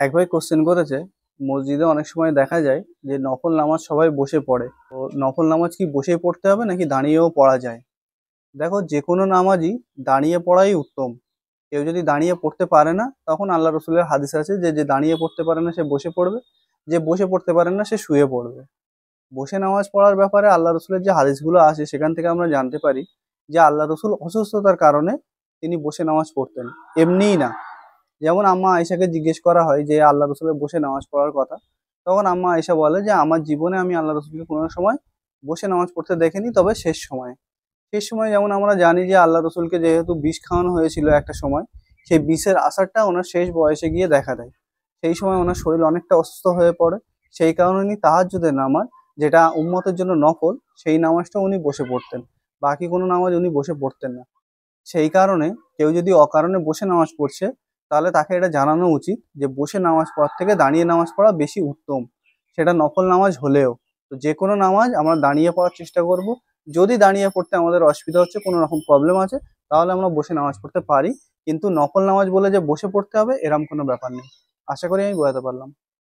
এক ভাই কোশ্চেন করেছে, মসজিদে অনেক সময় দেখা যায় যে নফল নামাজ সবাই বসে পড়ে। তো নফল নামাজ কি বসে পড়তে হবে নাকি দাঁড়িয়েও পড়া যায়? দেখো, যে কোনো নামাজই দাঁড়িয়ে পড়াই উত্তম। কেউ যদি দাঁড়িয়ে পড়তে পারে না, তখন আল্লাহ রসুলের হাদিস আছে যে যে দাঁড়িয়ে পড়তে পারে না সে বসে পড়বে, যে বসে পড়তে পারে না সে শুয়ে পড়বে। বসে নামাজ পড়ার ব্যাপারে আল্লাহ রসুলের যে হাদিসগুলো আছে সেখান থেকে আমরা জানতে পারি যে আল্লাহ রসুল অসুস্থতার কারণে তিনি বসে নামাজ পড়তেন, এমনিই না। যেমন আম্মা আয়েশাকে জিজ্ঞেস করা হয় যে আল্লাহ রসুলের বসে নামাজ পড়ার কথা, তখন আম্মা আয়েশা বলে যে আমার জীবনে আমি আল্লাহ রসুলকে কোনো সময় বসে নামাজ পড়তে দেখিনি, তবে শেষ সময় যেমন আমরা জানি যে আল্লাহ রসুলকে যেহেতু বিষ খাওয়ানো হয়েছিল একটা সময়, সেই বিষের আসারটা ওনার শেষ বয়সে গিয়ে দেখা দেয়। সেই সময় ওনার শরীর অনেকটা অসুস্থ হয়ে পড়ে। সেই কারণে উনি তাহাজ্জুদের নামাজ, যেটা উম্মতের জন্য নফল, সেই নামাজটা উনি বসে পড়তেন। বাকি কোনো নামাজ উনি বসে পড়তেন না। সেই কারণে কেউ যদি অকারণে বসে নামাজ পড়ছে, তাহলে তাকে এটা জানানো উচিত যে বসে নামাজ পড়ার থেকে দাঁড়িয়ে নামাজ পড়া বেশি উত্তম, সেটা নফল নামাজ হলেও। তো যে কোনো নামাজ আমরা দাঁড়িয়ে পড়ার চেষ্টা করব। যদি দাঁড়িয়ে পড়তে আমাদের অসুবিধা হচ্ছে, কোনো রকম প্রবলেম আছে, তাহলে আমরা বসে নামাজ পড়তে পারি। কিন্তু নফল নামাজ বলে যে বসে পড়তে হবে এরকম কোনো ব্যাপার নেই। আশা করি আমি বোঝাতে পারলাম।